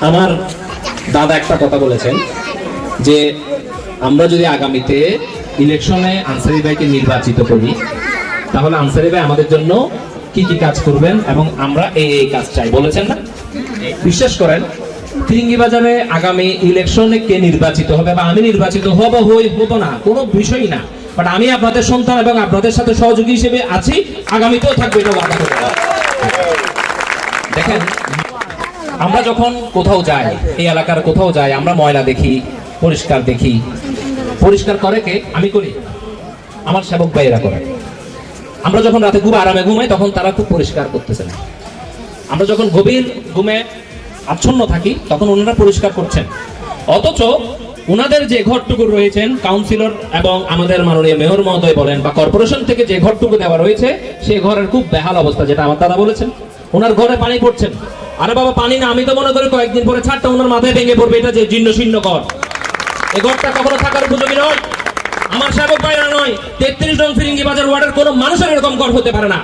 আমার দাদা একটা কথা বলেছেন যে আমরা যদি আগামীতে ইলেকশনে আনসারী ভাইকে নির্বাচিত করি তাহলে আনসারী ভাই আমাদের জন্য কি কি কাজ করবেন এবং আমরা এই কাজ চাই বলেছেন না। বিশ্বাস করেন ফিরিঙ্গিবাজারে আগামী ইলেকশনে কে নির্বাচিত হবে বা আমি নির্বাচিত হব হবো না কোনো বিষয় না, বাট আমি আপনাদের সন্তান এবং আপনাদের সাথে সহযোগী হিসেবে আছি, আগামীতেও থাকবে, এটা ওয়াদা করে। দেখেন আমরা যখন কোথাও যাই, এই এলাকার কোথাও যাই, আমরা ময়লা দেখি, পরিষ্কার দেখি। পরিষ্কার করে কে? আমি করি, আমার সেবক ভাইয়েরা করে। আমরা যখন রাতে খুব আরামে ঘুমাই তখন তারা খুব পরিষ্কার করতেছে না। আমরা যখন গভীর ঘুমে আচ্ছন্ন থাকি তখন ওনারা পরিষ্কার করছেন, অথচ ওনাদের যে ঘরটুকু রয়েছেন কাউন্সিলর এবং আমাদের মাননীয় মেয়র মহোদয় বলেন বা কর্পোরেশন থেকে যে ঘরটুকু দেওয়া রয়েছে সেই ঘরের খুব বেহাল অবস্থা, যেটা আমার দাদা বলেছেন। ওনার ঘরে পানি পড়ছেন, আরে বাবা পানি না, আমি তো মনে করি কয়েকদিন পরে ছাদটা ওনার মাথায় ভেঙে পড়বে, এটা যে জীর্ণ শীর্ণ ঘর, এই ঘরটা কখনো থাকার উপযোগী নয়। আমার সেবক ভাইয়েরা নয়, 33 নং ফিরিঙ্গিবাজার ওয়ার্ডের কোনো মানুষের এরকম ঘর হতে পারে না।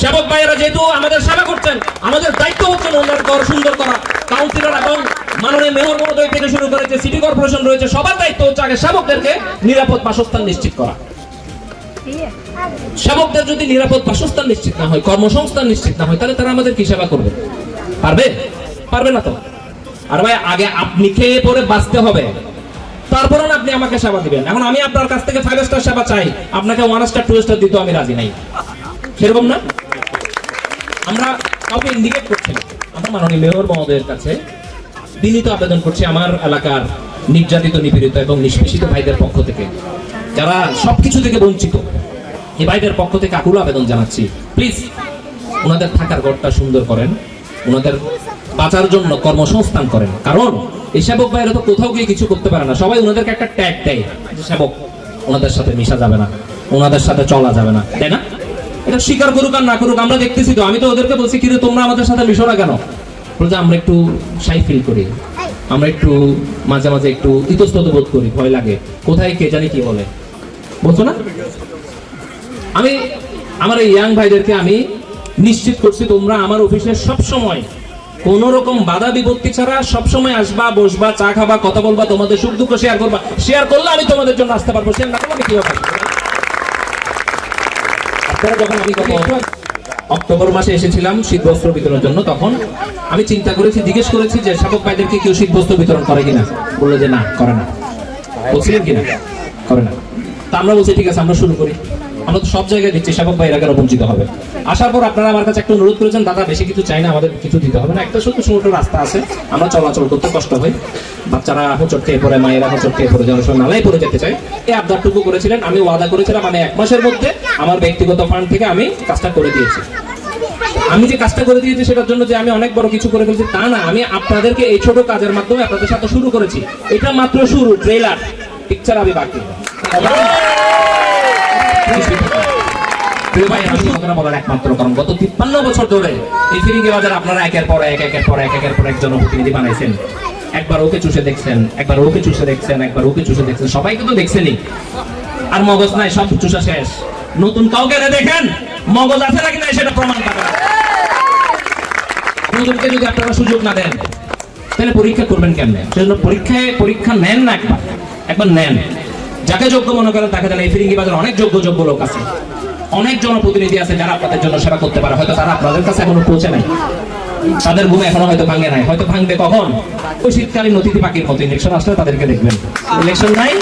সেবক ভাইয়েরা যেহেতু আমাদের সেবা করছেন, আমাদের দায়িত্ব হচ্ছে ওনার ঘর সুন্দর করা। কাউন্সিলর এবং মাননীয় মেয়র মহোদয় থেকে শুরু করে যে সিটি কর্পোরেশন রয়েছে সবার দায়িত্ব হচ্ছে আগে সেবকদেরকে নিরাপদ বাসস্থান নিশ্চিত করা। সেবকদের যদি নিরাপদ বাসস্থান নিশ্চিত না হয়, কর্মসংস্থান নিশ্চিত না হয়, তাহলে তারা আমাদের কি সেবা করবে? পারবে? পারবে না তো। আর ভাই আগে আপনি খেয়ে পরে বাঁচতে হবে, তারপরে আপনি আমাকে সেবা দিবেন। এখন আমি আপনার কাছ থেকে 5 স্টার সেবা চাই, আপনাকে 1 স্টার 2 স্টার দিতে আমি রাজি নাই, সেরকম না। আমরা কাউকে ইন্ডিকেট করছি না, আমরা মাননীয় মেয়র মহোদয়ের কাছে বিনীত আবেদন করছি আমার এলাকার নির্যাতিত, নিপীড়িত এবং নিষ্পেষিত ভাইদের পক্ষ থেকে, যারা সবকিছু থেকে বঞ্চিত, এই ভাইদের পক্ষ থেকে আকুল আবেদন জানাচ্ছি, প্লিজ ওনাদের থাকার ঘরটা সুন্দর করেন, ওনাদের বাঁচার জন্য কর্মসংস্থান করেন। কারণ এই সেবক ভাইরা তো কোথাও গিয়ে কিছু করতে পারে না, সবাই ওনাদেরকে একটা ট্যাগ দেয় যে সেবক, ওনাদের সাথে মিশা যাবে না, ওনাদের সাথে চলা যাবে না, তাই না? এটা স্বীকার করুক আর না করুক, আমরা দেখতেছি তো। আমি তো ওদেরকে বলছি কিরে তোমরা আমাদের সাথে মিশো না কেন? বলছে আমরা একটু শাই ফিল করি, আমরা একটু মাঝে মাঝে একটু ইতস্তত বোধ করি, ভয় লাগে, কোথায় কে জানি কি বলে, বলছো না? আমি আমার এই ইয়াং ভাইদেরকে আমি নিশ্চিত করছি তোমরা আমার অফিসে সব সময় কোন রকম বাধা বিপত্তি ছাড়া সব সময় আসবা, বসবা, চা খাবা, কথা বলবা, তোমাদের সুখ দুঃখ শেয়ার করবা। শেয়ার করলে আমি তোমাদের জন্য আসতে পারবো, শেয়ার না করলে আমি কিভাবে আসবো? আপনারা যখন আমি অক্টোবর মাসে এসেছিলাম শীত বস্ত্র বিতরণের জন্য, তখন আমি চিন্তা করেছি, জিজ্ঞেস করেছি যে সেবক ভাইদেরকে কেউ শীত বস্ত্র বিতরণ করে কিনা। বললো যে না, করে না। বলছিলেন কিনা? করে না। তা আমরা বলছি ঠিক আছে আমরা শুরু করি, আমরা তো সব জায়গায় দিচ্ছি, সেবক ভাইরা কেন বঞ্চিত হবে? আসার পর আপনারা আমার কাছে একটা অনুরোধ করেছেন, দাদা বেশি কিছু চাই না, আমাদের কিছু দিতে হবে না, একটা ছোট ছোট রাস্তা আছে, আমরা চলাচল করতে কষ্ট হয়, বাচ্চারা হোঁচট খেয়ে পড়ে, মায়েরা হোঁচট খেয়ে পড়ে, যেন সব নালাই পড়ে যেতে চায়, এই আবদারটুকু করেছিলেন। আমি ওয়াদা করেছিলাম আমি 1 মাসের মধ্যে আমার ব্যক্তিগত ফান্ড থেকে আমি কাজটা করে দিয়েছি। আমি যে কাজটা করে দিয়েছি সেটার জন্য যে আমি অনেক বড় কিছু করে ফেলছি তা না, আমি আপনাদেরকে এই ছোট কাজের মাধ্যমে আপনাদের সাথে শুরু করেছি। এটা মাত্র শুরু, ট্রেলার, পিকচার আমি বাকি। একমাত্র কারণ গত 53 বছর ধরে এই ফিরিঙ্গিবাজার আপনারা একের পর এক জনপ্রতিনিধি বানাইছেন। একবার ওকে চুষে দেখছেন, একবার ওকে চুষে দেখছেন, একবার ওকে চুষে দেখছেন, সবাইকে তো দেখছেনই। আর মগজ নাই, সব চুষা শেষ। নতুন কাউকে দেখেন মগজ আছে নাকি না সেটা প্রমাণ পাবেন। নতুনকে যদি আপনারা সুযোগ না দেন তাহলে পরীক্ষা করবেন কেমনে? সেজন্য পরীক্ষা নেন না, একবার নেন, যাকে যোগ্য মনে করেন তাকে দেন। এই ফিরিঙ্গিবাজার অনেক যোগ্য লোক আছে, অনেক জনপ্রতিনিধি আছে যারা আপনাদের জন্য সেবা করতে পারে, হয়তো তারা আপনাদের কাছে এখনো পৌঁছে নাই, তাদের ঘুমে এখনো হয়তো ভাঙে নাই, হয়তো ভাঙবে কখন? ওই শীতকালীন অতিথি পাখির মতো ইলেকশন আসলে তাদেরকে দেখবেন। ইলেকশন নাই,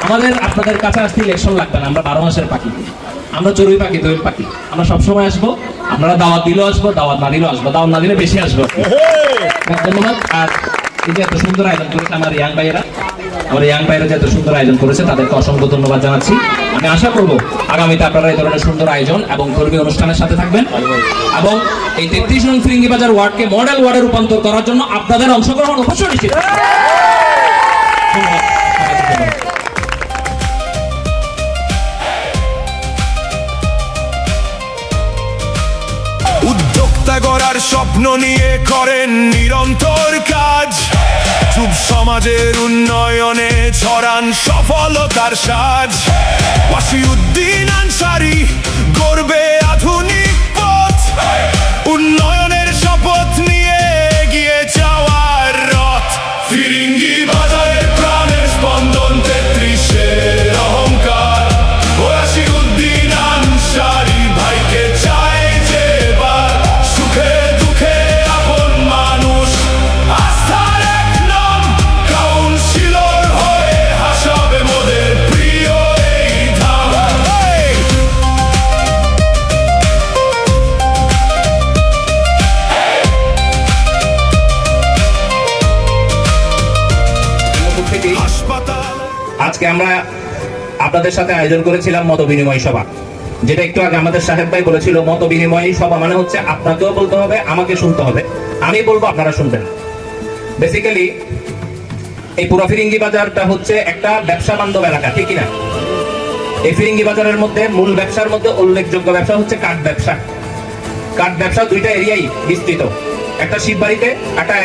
আমাদের আপনাদের কাছে আসতে ইলেকশন লাগবে না, আমরা 12 মাসের পাখি, আমরা চড়ুই পাখি, দোয়েল পাখি, আমরা সবসময় আসবো। আপনারা দাওয়াত দিলেও আসবো, দাওয়াত না দিলেও আসবো, দাওয়াত না দিলে বেশি আসবো। ধন্যবাদ। আর এই যে এত সুন্দর আয়োজন করেছে আমার ইয়াং ভাইয়েরা যে এত সুন্দর আয়োজন করেছে তাদেরকে অসংখ্য ধন্যবাদ জানাচ্ছি। আমি আশা করবো আগামীতে আপনারা এই ধরনের সুন্দর আয়োজন এবং ধর্মীয় অনুষ্ঠানের সাথে থাকবেন এবং এই 33 নং ফিরিঙ্গিবাজার ওয়ার্ডকে মডেল ওয়ার্ডে রূপান্তর করার জন্য আপনাদের অংশগ্রহণ অবশ্যই নিশ্চিত। উদ্যোক্তা গড়ার স্বপ্ন নিয়ে করেন নিরন্তর কাজ, যুব সমাজের উন্নয়নে ছড়ান সফলতার সাজ। ওয়াসিউদ্দিন আনসারী গড়বে আধুনিক পথ, উন্নয়নের শপথ নিয়ে এগিয়ে যাও আজকে আমরা আপনাদের সাথে আয়োজন করেছিলাম মত বিনিময় সভা, যেটা একটু আগে আমাদের সাহেব ভাই বলেছিল। মত বিনিময় সভা মানে হচ্ছে আপনাকেও বলতে হবে, আমাকে শুনতে হবে, আমি বলবো আপনারা শুনবেন। বেসিক্যালি এই পুরো ফিরিঙ্গি বাজারটা হচ্ছে একটা ব্যবসা বান্ধব এলাকা, ঠিক কিনা? এই ফিরিঙ্গি বাজারের মধ্যে মূল ব্যবসার মধ্যে উল্লেখযোগ্য ব্যবসা হচ্ছে কাঠ ব্যবসা। কাঠ ব্যবসা দুইটা এরিয়াই বিস্তৃত, একটা শিববাড়িতে, একটা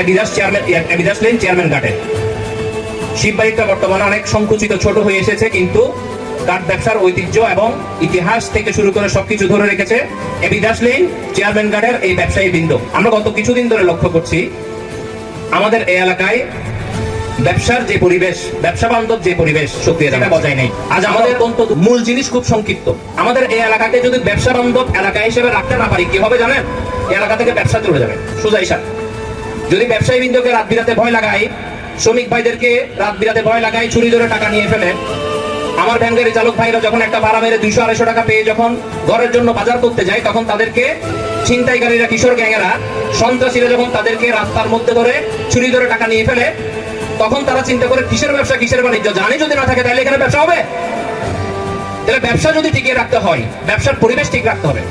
এডিদাস লেন চেয়ারম্যান ঘাটে। শিববাড়িটা বর্তমানে অনেক সংকুচিত, ছোট হয়ে এসেছে, কিন্তু কাঠ ব্যবসার ঐতিহ্য এবং ইতিহাস থেকে শুরু করে সবকিছু ধরে রেখেছে এডিদাস লেন চেয়ারম্যান ঘাটের এই ব্যবসায়ী বৃন্দ। আমরা গত কিছুদিন ধরে লক্ষ্য করছি আমাদের এই এলাকায় ব্যবসার যে পরিবেশ, ব্যবসা বান্ধব যে পরিবেশ সেটা বজায় নেই। আজ আমাদের অন্তত মূল জিনিস খুব সংক্ষিপ্ত। আমাদের এই এলাকাকে যদি ব্যবসা বান্ধব এলাকা হিসেবে রাখতে না পারি, কি হবে জানেন? এই এলাকা থেকে ব্যবসা চলে যাবে সোজা হিসাব। যদি ব্যবসায়ী বৃন্দকে রাত বিরাতে ভয় লাগাই, শ্রমিক ভাইদেরকে রাত বিরাতে ভয় লাগাই, চুরি ধরে টাকা নিয়ে ফেলে, আমার ভ্যান গাড়ি চালক ভাইরা যখন একটা ভাড়া মেরে 200-250 টাকা পেয়ে যখন ঘরের জন্য বাজার করতে যায়, তখন তাদেরকে ছিনতাইকারীরা, কিশোর গ্যাংয়েরা, সন্ত্রাসীরা যখন তাদেরকে রাস্তার মধ্যে ধরে চুরি ধরে টাকা নিয়ে ফেলে, তখন তারা চিন্তা করে কিসের ব্যবসা, কিসের বাণিজ্য। জানি যদি না থাকে তাহলে এখানে ব্যবসা হবে? তাহলে ব্যবসা যদি টিকিয়ে রাখতে হয়, ব্যবসার পরিবেশ ঠিক রাখতে হবে।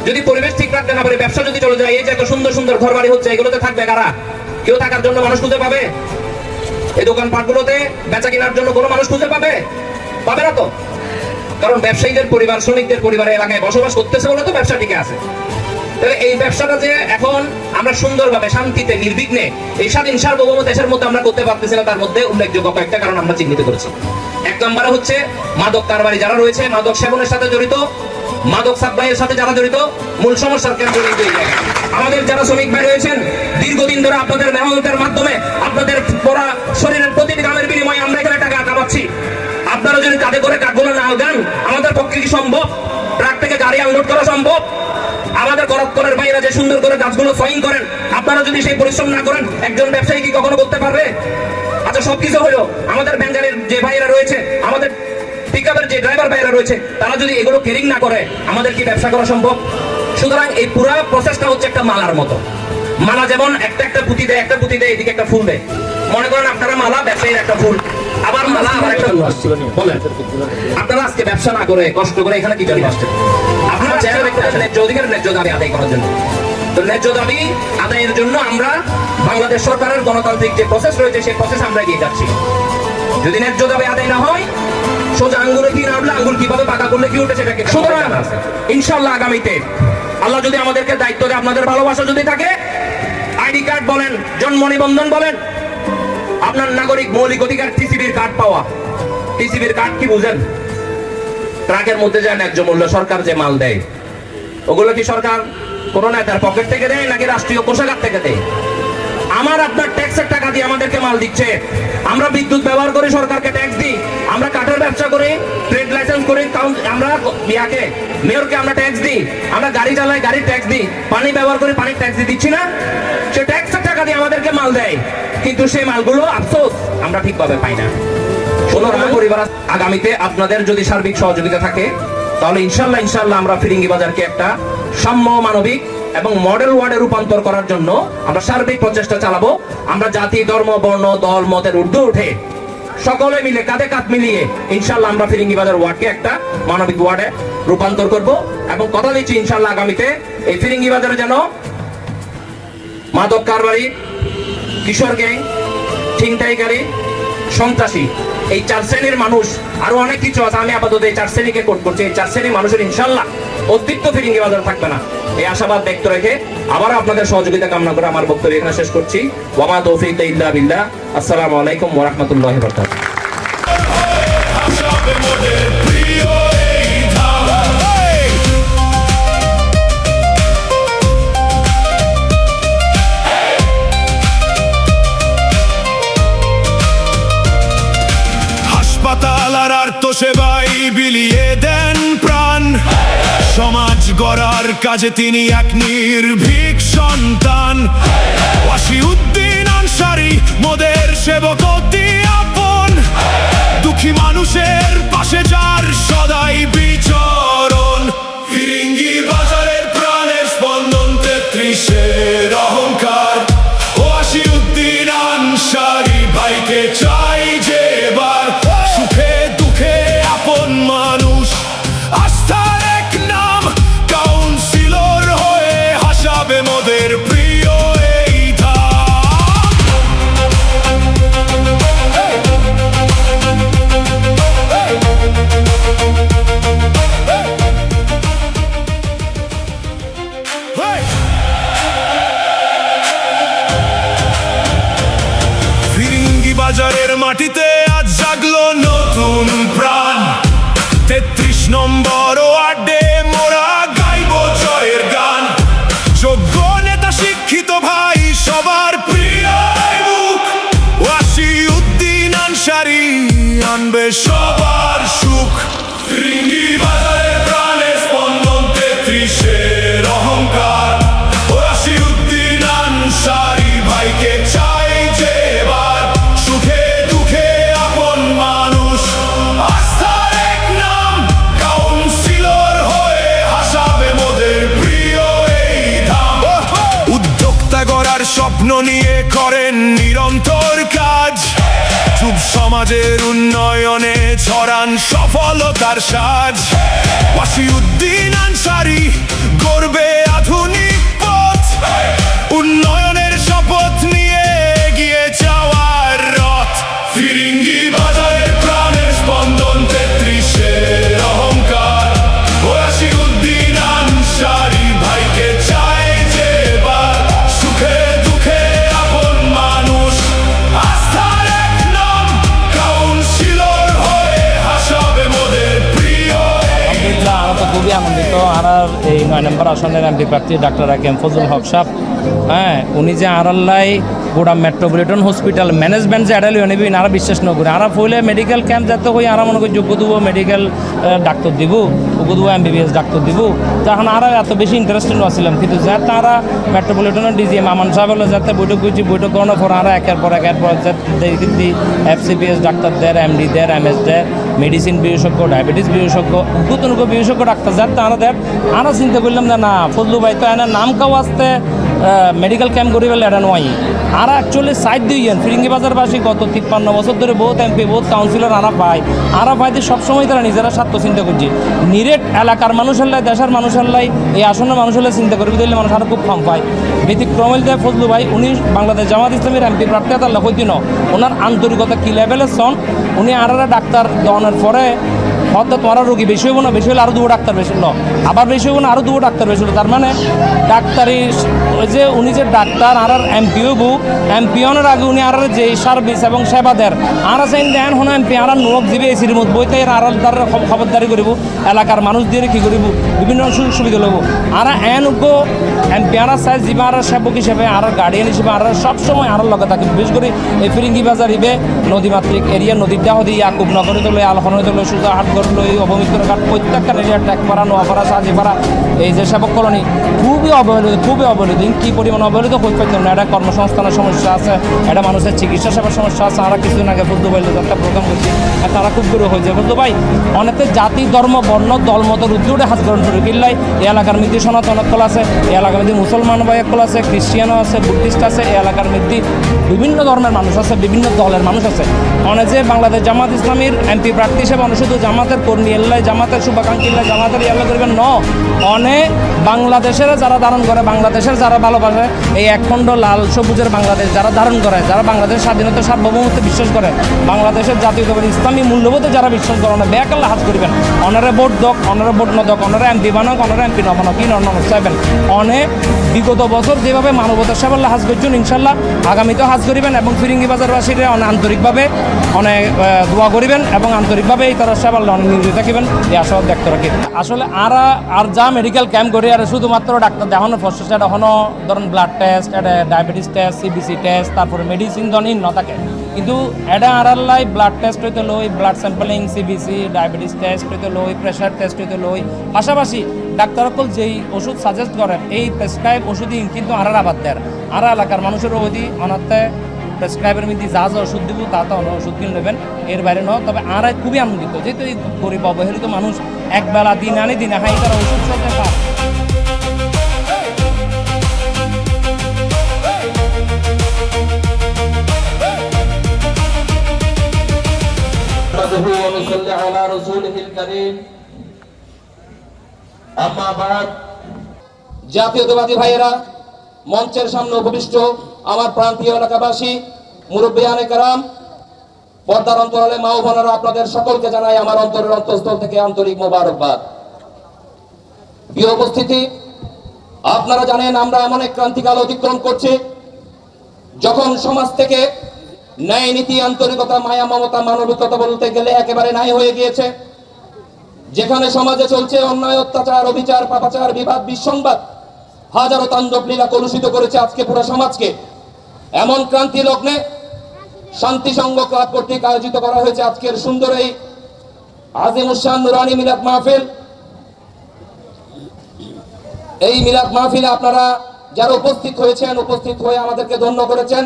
যদি পরিবেশ ঠিক রাখতে না পারে, ব্যবসা যদি চলে যায়, এই যে এত সুন্দর সুন্দর ঘর বাড়ি হচ্ছে, এগুলোতে থাকবে কারা? কেউ থাকার জন্য মানুষ খুঁজে পাবে? এই দোকানপাটগুলোতে বেচা কেনার জন্য কোনো মানুষ খুঁজে পাবে? পাবে না তো। কারণ ব্যবসায়ীদের পরিবার, শ্রমিকদের পরিবারের এলাকায় বসবাস করতেছে বলে তো ব্যবসা টিকে আছে। তাহলে এই ব্যবসাটা যে এখন আমরা সুন্দরভাবে, শান্তিতে, নির্বিঘ্নে এই স্বাধীন সার্বভৌম দেশের মধ্যে আমরা করতে পারতেছি না, তার মধ্যে উল্লেখযোগ্য কয়েকটা কারণ আমরা চিহ্নিত করেছি। এক নম্বরে হচ্ছে মাদক কারবারি যারা রয়েছে, মাদক সেবনের সাথে জড়িত, মাদক সাপ্লাইয়ের সাথে যারা জড়িত, মূল সমস্যার কেন্দ্র কিন্তু এই জায়গায়। আমাদের যারা শ্রমিক ভাই রয়েছেন, দীর্ঘদিন ধরে আপনাদের মেহনতের মাধ্যমে, আপনাদের পড়া শরীরের প্রতিটি কামের বিনিময়ে আমরা এখানে টাকা কামাচ্ছি। আপনারা যদি কাঁধে করে কাঠগুলো না দেন, আমাদের পক্ষে কি সম্ভব? ট্রাক থেকে গাড়ি আনলোড করা সম্ভব? আমাদের করপ্টরের ভাইরা যে সুন্দর করে গাছগুলো সয়িং করেন, আপনারা যদি সেই পরিশ্রম না করেন, একজন ব্যবসায়ী কি কখনো করতে পারবে? আচ্ছা, সবকিছু হলো, আমাদের ব্যাংকারের যে ভাইরা রয়েছে, আমাদের পিকআপের যে ড্রাইভার ভাইরা রয়েছে, তারা যদি এগুলো কেরিং না করে, আমাদের কি ব্যবসা করা সম্ভব? সুতরাং এই পুরো প্রসেসটা হচ্ছে একটা মালার মতো। মালা যেমন একটা একটা পুঁতি দেয়, একটা পুঁতি দেয়, এদিকে একটা ফুল দেয়। মনে করেন আপনারা মালা, ব্যবসায়ীর একটা ফুল, আবার মালা, আবার একটা ফুল আসছে। বলেন, আপনারা আজকে ব্যবসা না করে কষ্ট করে এখানে কি জন্য আসছেন? আপনারা চেয়ারে ন্যায্য অধিকার, ন্যায্য দাবি আদায় করার জন্য। তো ন্যায্য দাবি আদায়ের জন্য আমরা বাংলাদেশ সরকারের গণতান্ত্রিক যে প্রসেস রয়েছে, সেই প্রসেস আমরা এগিয়ে যাচ্ছি। যদি ন্যায্য দাবি আদায় না হয়, সোজা আঙ্গুলে কি না উঠলে, আঙ্গুল কিভাবে পাকা করলে কি উঠে সেটাকে। সুতরাং ইনশাআল্লাহ আগামীতে আল্লাহ যদি আমাদেরকে দায়িত্ব দেয়, আপনাদের ভালোবাসা যদি থাকে, আইডি কার্ড বলেন, জন্ম নিবন্ধন বলেন, আপনার নাগরিক মৌলিক অধিকার টিসিবির কার্ড পাওয়া। টিসিবির কার্ড কি বুঝেন? ট্রাকের মধ্যে যায় ন্যায্য মূল্য সরকার যে মাল দেয়, ওগুলো কি সরকার কোন নেতার পকেট থেকে দেয় নাকি রাষ্ট্রীয় কোষাগার থেকে দেয়? আমার আপনার ট্যাক্সের টাকা দিয়ে আমাদেরকে মাল দিচ্ছে। আমরা বিদ্যুৎ ব্যবহার করি, সরকারকে ট্যাক্স দিই। আমরা কাঠের ব্যবসা করি, ট্রেড লাইসেন্স করি, আমরা ইয়াকে মেয়রকে আমরা ট্যাক্স দিই। আমরা গাড়ি চালাই, গাড়ির ট্যাক্স দিই। পানি ব্যবহার করি, পানির ট্যাক্স দিচ্ছি না? সে ট্যাক্সের টাকা দিয়ে আমাদেরকে মাল দেয়, কিন্তু সেই মালগুলো আফসোস আমরা ঠিকভাবে পাই না। সুতরাং পরিবার, আগামীতে আপনাদের যদি সার্বিক সহযোগিতা থাকে, তাহলে ইনশাল্লাহ আমরা ফিরিঙ্গি বাজারকে একটা সাম্য, মানবিক এবং মডেল ওয়ার্ডে রূপান্তর করার জন্য আমরা সার্বিক প্রচেষ্টা চালাবো। আমরা জাতি, ধর্ম, বর্ণ, দল, মতের ঊর্ধ্বে উঠে সকলে মিলে কাঁধে কাঁধ মিলিয়ে ইনশাল্লাহ আমরা ফিরিঙ্গি বাজার ওয়ার্ডকে একটা মানবিক ওয়ার্ডে রূপান্তর করব। এবং কথা দিচ্ছি ইনশাল্লাহ আগামীতে এই ফিরিঙ্গি বাজারে যেন মাদক কারবারি, কিশোর গ্যাং, ছিনতাইকারী, সন্ত্রাসী, এই 4 শ্রেণীর মানুষ, আরো অনেক কিছু আছে, আমি আপাতত এই 4 শ্রেণীকে কোট করছি। এই 4 শ্রেণীর মানুষের ইনশাল্লাহ অস্তিত্ব ফিরিঙ্গি বাজার থাকবে না, এই আশাবাদ ব্যক্ত রেখে আবার আপনাদের সহযোগিতা কামনা করে আমার বক্তব্য এখানে শেষ করছি। ওয়ামা তৌফিক ইল্লা বিল্লাহ। আসসালামু আলাইকুম ওয়া রাহমাতুল্লাহি ওয়া বারাকাতুহু। হাসপাতাল আর আর্তসেবায় বিলিয়ে দেন প্রাণ, সমাজ গড়ার কাজে তিনি এক নির্ভীক সন্তান। ওয়াসিউদ্দিন আনসারী মোদের সেবক অতি আপন, দুঃখী মানুষের পাশে যার সদাই বিচরণ। ফিরিঙ্গি বাজারের প্রাণের স্পন্দন, 33-এর অহংকার। ওয়াসিউদ্দিন আনসারী ভাইকে চাই যে এবার সুখে মাটিতে আজ জাগলো নতুন প্রাণ। 33 নম্বর ওয়ার্ডে মোরা গাইব জয়ের গান। যোগ্য নেতা শিক্ষিত ভাই সবার প্রিয় মুখ, ওয়াসিউদ্দিন আনসারী আনবে সবার সুখ। ফিরিঙ্গি বাজারের প্রাণে স্পন্দন 33-এর অহংকার। ওয়াসিউদ্দিন আনসারী ভাইকে চাই যে এবার, সুখে দুঃখে আপন মানুষ আস্থার এক নাম। কাউন্সিলর হয়ে হাসাবে মোদের প্রিয় এই ধাম। উদ্যোক্তা গড়ার স্বপ্ন নিয়ে করেন নিরন্তর কাজ। যুব সমাজের উন্নয়নে ছড়ান সফলতার সাজ। ওয়াসিউদ্দিন আনসারী গড়বে আধুনিক পথ, উন্নয়নের শপথ নিয়ে এগিয়ে যাওয়ার রথ। ফিরিঙ্গি বাজারের প্রাণের স্পন্দন 33-এর অহংকার। ওয়াসিউদ্দিন আনসারী ভাইকে চাই যে এবার, সুখে দুঃখে আপন মানুষ আস্থার এক নাম। কাউন্সিলর হয়ে হাসাবে মোদের প্রিয়। আলহামদুলিল্লাহ, আমরা তো খুবই আনন্দিত। আরার এই 9 নম্বর আসনের এমপি প্রার্থী ডাক্তার একেএম ফজলুল হক সাহেব, উনি যে আরাল্লাই গোড়া মেট্রোপলিটন হসপিটাল ম্যানেজমেন্ট যে এডালি নেবেন আরা বিশ্বাস ন করে। আরা ফইলে মেডিকেল ক্যাম্প যাতে হই আরা মনে করি যোগ্য দেবো মেডিকেল ডাক্তার দিব, যোগ্য দেবো MBBS ডাক্তার দিব। তখন আরা এত বেশি ইন্টারেস্টেড আসছিলাম, কিন্তু যাতে আরা মেট্রোপলিটনের ডিজিএম আমান সাহেব হলো যাতে বৈঠক করছি, বৈঠক করানোর পর আরা একের পর যাতে FCPS ডাক্তার দেয়, MD দেয়, MS দেয়, মেডিসিন বিশেষজ্ঞ, ডায়াবেটিস বিশেষজ্ঞ, নতুন বিশেষজ্ঞ ডাক্তার যাতে তারা দেয়। আমরা চিন্তা করলাম যে না ফজলু ভাই তো এনার নাম কাও আসতে মেডিকেল ক্যাম্প করি বলে এটা নয়। আর অ্যাকচুয়ালি সাইড দিয়েন ফিরিঙ্গি বাজারবাসী গত 53 বছর ধরে বহুত MP বহুত কাউন্সিলর আরা পাইতে সবসময় তারা নিজেরা স্বার্থ চিন্তা করছে। নিরেট এলাকার মানুষ হল্লাই, দেশের মানুষ হল্লাই, এই আসনের মানুষ হলে চিন্তা করবে দিলে মানুষ আরও খুব কম পায়। ব্যতিক্রম দেয় ফজলু ভাই, উনি বাংলাদেশ জামাত ইসলামের MP প্রার্থী তার লক্ষিত ওনার আন্তরিকতা কী লেভেলের সন। উনি আরারা ডাক্তার দেওয়ানোর পরে হয়তো তোমার রোগী বেশি হইব না, বেশি হলে আরও 2 ডাক্তার বেশি হলো, আবার বেশি হইব না আরও 2 ডাক্তার বেশি হলো। তার মানে ডাক্তারি ওই যে উনি যে ডাক্তার আর MP হইব, MP হওয়ার আগে উনি আর যে সার্ভিস এবং সেবা দেয় আর চাইন দেন হন MP আর নোক দিবে এসির মধ্যে বইতে আর তার খবরদারি করিব, এলাকার মানুষ দিয়ে কী করিব বিভিন্ন সুযোগ সুবিধা লব। আর উগ্র MP আর চাই জীবা আর সেবক হিসেবে আর গার্ডিয়ান হিসেবে আর সবসময় আর লগে থাকে। বিশেষ করে এই ফিরিঙ্গি বাজার ইবে নদীমাতৃক এরিয়া, নদীর ডাহ দিয়ে ইয়াকুব নগরে তোলে, আলহনে তোলে, সুজাহাট গড়লো, এই অবমিত্র ঘাট প্রত্যেকটা এরিয়া ট্যাকপাড়া, নোয়াপাড়া, সাজিপাড়া, এই যে সেবক কলোনি খুবই অবহেলিত, খুবই অবহেলিত। কী পরিমাণ অবহেলিত হয়ে পাইতাম না। এটা কর্মসংস্থানের সমস্যা আছে, এটা মানুষের চিকিৎসা সেবার সমস্যা আছে। আমরা কিছুদিন আগে বুঝতে পারলো একটা প্রোগ্রাম করছি, তারা খুব করে হয়েছে বুঝতে ভাই। অনেকে জাতি ধর্ম বর্ণ দল মতের উদ্যোগে হাত গ্রহণ করে কিল্লাই এই এলাকার মধ্যে সনাতন অকল আছে, এই এলাকার মধ্যে মুসলমান ভাই অকল আছে, খ্রিস্টিয়ানও আছে, বুদ্ধিস্ট আছে, এই এলাকার মধ্যে বিভিন্ন ধর্মের মানুষ আছে, বিভিন্ন দলের মানুষ আছে। অনেক যে বাংলাদেশ জামাত ইসলামীর MP প্রার্থী হিসেবে অনেক শুধু জামাতের কর্মী এল্লাই, জামাতের শুভাকাঙ্ক্ষী এল্লাই, জামাতের ইয়াল্লা করবেন ন, অনেক বাংলাদেশের যারা ধারণ করে, বাংলাদেশের যারা ভালোবাসে, এই একখণ্ড লাল সবুজের বাংলাদেশ যারা ধারণ করে, যারা বাংলাদেশের স্বাধীনতা সার্বভৌমত্বে বিশ্বাস করে, বাংলাদেশের জাতীয়তাবাদী ইসলামী মূল্যবোধে যারা বিশ্বাস করে না বেকাল্লা হাজ করবেন। অনারে ভোট দক, অনারে ভোট ন দক, অনারে MP বানাক, অনারে MP ন বানাক, কি চাইবেন। অনেক বিগত বছর যেভাবে মানবতার সেবাল্লা হাজ করছেন ইনশাল্লাহ আগামীতেও হাজ করিবেন এবং ফিরিঙ্গি বাজারবাসীরা অনেক আন্তরিকভাবে অনেক দোয়া করিবেন এবং আন্তরিকভাবে এই তারা সেবাল্লা অনেক নিয়োজিত থাকিবেন এই আশাবাদ ব্যক্ত রাখি। আসলে আর যা মেডিকেল ক্যাম্প করি আর শুধুমাত্র ডাক্তার দেখানোর প্রসেস এটা এখনও ধরুন ব্লাড টেস্ট, এটা ডায়াবেটিস টেস্ট, CBC টেস্ট, তারপরে মেডিসিন ধরনের ন থাকে। কিন্তু এটা আরাল্লাই ব্লাড টেস্ট হইতে লই, blood sampling, CBC, diabetes test হইতে লই, প্রেশার টেস্ট হইতে লই, পাশাপাশি ডাক্তার সকল যেই ওষুধ সাজেস্ট করেন এই প্রেসক্রাইব ওষুধই কিন্তু আরার আবাদ দেয়। আর এলাকার মানুষের অবধি অনার্থে প্রেসক্রাইবের মধ্যে যা যা ওষুধ দিব তা তো ওষুধ কিনে নেবেন, এর বাইরে নয়। তবে আর খুবই আনন্দিত যেহেতু এই গরিব অবহেলিত মানুষ একবেলা দিন আনে দিন হাই তারা ওষুধ চাইতে পারে। জাতীয়তাবাদী ভাইয়েরা, মঞ্চের সামনে উপবিষ্ট আমার প্রান্তীয় এলাকাবাসী, মুরব্বিয়ানে কেরাম, পর্দার অন্তরালে মা ও বোনেরা, আপনাদের সকলকে জানাই আমার অন্তরের অন্তঃস্থল থেকে আন্তরিক মোবারকবাদ। প্রিয় উপস্থিতি, আপনারা জানেন আমরা এমন এক ক্রান্তিকাল অতিক্রম করছি যখন সমাজ থেকে ন্যায় নীতি, আন্তরিকতা, মায়া, মমতা, মানবিকতা বলতে গেলে একেবারে নাই হয়ে গিয়েছে। যেখানে সমাজে চলছে অন্যায়, অত্যাচার, অবিচার, পাপাচার, বিবাদ, বিসংবাদ, হাজারো তাণ্ডব লীলা কলুষিত করেছে আজকে পুরো সমাজকে। এমন ক্রান্তি লগ্নে শান্তি সংঘ ক্লাব কর্তৃক আয়োজিত করা হয়েছে আজকের সুন্দর এই আজিমুশান নুরানি মিলাদ মাহফিল। এই মিলাদ মাহফিলে আপনারা যারা উপস্থিত হয়েছেন, উপস্থিত হয়ে আমাদেরকে ধন্য করেছেন,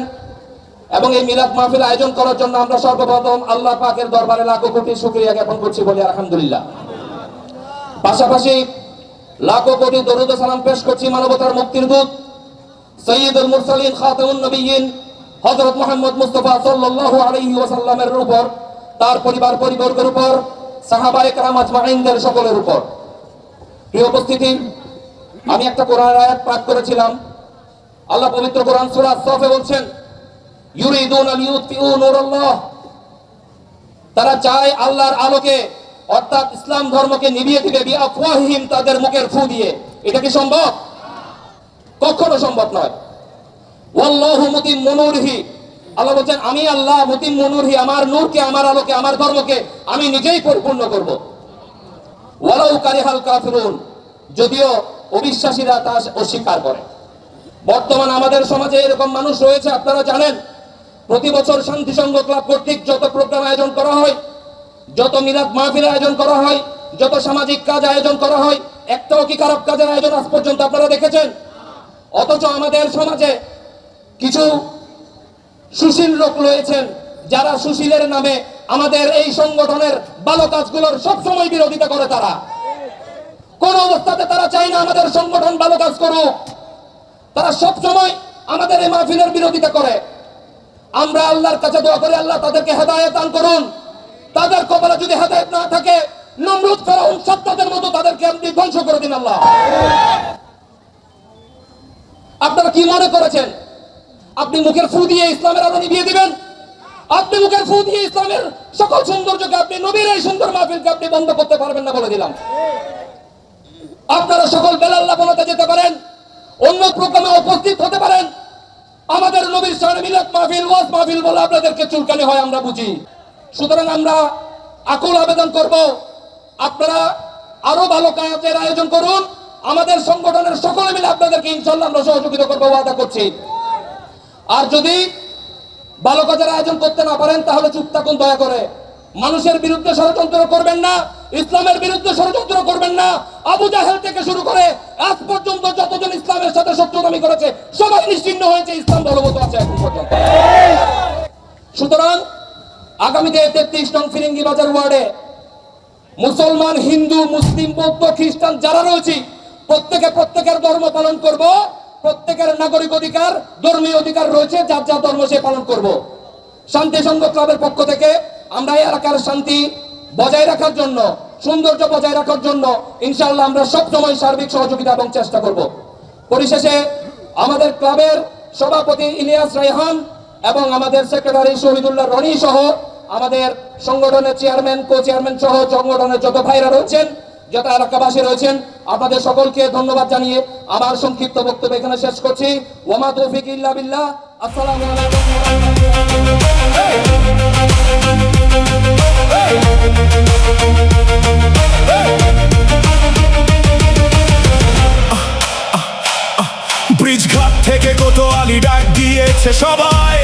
এবং এই মিলাদ মাহফিল আয়োজন করার জন্য আমরা সর্বপ্রথম আল্লাহ পাকের দরবারে লাখো কোটি শুকরিয়া জ্ঞাপন করছি, বলি আলহামদুলিল্লাহ। পাশাপাশি লাখো কোটি দরুদ ও সালাম পেশ করছি মানবতার মুক্তির দূত সৈয়দুল মুরসালিন খাতামুন নবিয়্যিন হযরত মুহাম্মদ মুস্তাফা সাল্লাল্লাহু আলাইহি ওয়াসাল্লামের উপর, তার পরিবার পরিবর্গের উপর, সাহাবায়ে কেরাম আজমাইনদের সকলের উপর। প্রিয় উপস্থিতি, আমি একটা কোরআন আয়াত পাঠ করেছিলাম। আল্লাহ পবিত্র কোরআন সূরা সফে বলছেন, ইউরিদুনা লিইউতফিউ নূরাল্লাহ, তারা চায় আল্লাহর আলোকে অর্থাৎ ইসলাম ধর্মকে নিভিয়ে দিবে, বিআফওয়াহিহিম, তাদের মুখের ফু দিয়ে। এটা কি সম্ভব? কখনো সম্ভব নয়। ওয়াল্লাহু মুতিম্মু নূরিহি, আল্লাহ বলেন আমি আল্লাহ মুতিম্মু নূরিহি, আমার নূরকে, আমার আলোকে, আমার ধর্মকে আমি নিজেই পরিপূর্ণ করব। ওয়ালাউ কারিহাল কাফিরুন, যদিও অবিশ্বাসীরা তা অস্বীকার করে। বর্তমান আমাদের সমাজে এরকম মানুষ রয়েছে, আপনারা জানেন। প্রতি বছর শান্তি সংঘ ক্লাব কর্তৃক যত প্রোগ্রাম আয়োজন করা হয়, যত মিলাদ মাহফিল আয়োজন করা হয়, যত সামাজিক কাজ আয়োজন করা হয়, একটাও কি খারাপ কাজের আয়োজন আজ পর্যন্ত আপনারা দেখেছেন? অথচ আমাদের সমাজে কিছু সুশীল লোক রয়েছেন, যারা সুশীলের নামে আমাদের এই সংগঠনের ভালো কাজগুলোর সবসময় বিরোধিতা করে। তারা কোন অবস্থাতে তারা চায় না আমাদের সংগঠন ভালো কাজ করুক। তারা সবসময় আমাদের এই মাহফিলের বিরোধিতা করে। আমরা আল্লাহর কাছে দোয়া করি, আল্লাহ তাদেরকে হেদায়েত দান করুন। তাদের কপালে যদি হেদায়েত না থাকে, নমরুদ, ফেরাউন, সাদ্দাতের মতো তাদেরকে আপনি ধ্বংস করে দিন আল্লাহ। আপনারা কি মনে করেছেন আপনি মুখের ফু দিয়ে ইসলামের আলো নিভিয়ে দিবেন? আপনি মুখের ফু দিয়ে ইসলামের সকল সৌন্দর্যকে, আপনি নবীর এই সুন্দর মাহফিলকে আপনি বন্ধ করতে পারবেন না, বলে দিলাম। আপনারা সকল বেলাল্লাহ বলতে যেতে পারেন, অন্য প্রোগ্রামে উপস্থিত হতে পারেন, আমাদের নবীর শানে মিলাদ মাহফিল, ওয়াজ মাহফিল বলে আপনাদেরকে চুলকানি হয়, আমরা বুঝি। সুতরাং আমরা আকুল আবেদন করব, আপনারা আরো ভালো কাজের আয়োজন করুন। আমাদের সংগঠনের সকলে মিলে আপনাদেরকে ইনশাআল্লাহ আমরা সহযোগিতা করবো, ওয়াদা করছি। আর যদি ভালো কাজের আয়োজন করতে না পারেন, তাহলে চুপ থাকুন দয়া করে। মানুষের বিরুদ্ধে ষড়যন্ত্র করবেন না, ইসলামের বিরুদ্ধে ষড়যন্ত্র করবেন না। আবু জাহেল থেকে শুরু করে আজ পর্যন্ত যতজন ইসলামের সাথে শত্রুতামি করেছে, সবাই নিশ্চিহ্ন হয়েছে, ইসলাম বলবৎ আছে এখন পর্যন্ত। সুতরাং আগামীতে 33 নং ফিরিঙ্গি বাজার ওয়ার্ডে মুসলমান, হিন্দু, মুসলিম, বৌদ্ধ, খ্রিস্টান যারা রয়েছে, প্রত্যেকের ধর্ম পালন করব। প্রত্যেকের নাগরিক অধিকার, ধর্মীয় অধিকার রয়েছে, যার যার ধর্ম সে পালন করব। শান্তি সংঘ ক্লাবের পক্ষ থেকে আমরা এই এলাকার শান্তি বজায় রাখার জন্য, সৌন্দর্য বজায় রাখার জন্য ইনশাআল্লাহ আমরা সবসময় সার্বিক সহযোগিতা এবং চেষ্টা করব। পরিশেষে আমাদের ক্লাবের সভাপতি ইলিয়াস রায়হান এবং আমাদের সেক্রেটারি শহীদুল্লাহ রনি সহ আমাদের সংগঠনের চেয়ারম্যান, কো চেয়ারম্যান সহ সংগঠনের যত ভাইরা রয়েছেন, যত এলাকাবাসী রয়েছেন, আপনাদের সকলকে ধন্যবাদ জানিয়ে আমার সংক্ষিপ্ত বক্তব্য এখানে শেষ করছি। ওয়ামা তৌফিক ইল্লা বিল্লাহ। আসসালামু আলাইকুম ওয়া রাহমাতুল্লাহ। ব্রিজ ঘাট থেকে কোতোয়ালি ডাক দিয়েছে সবাই।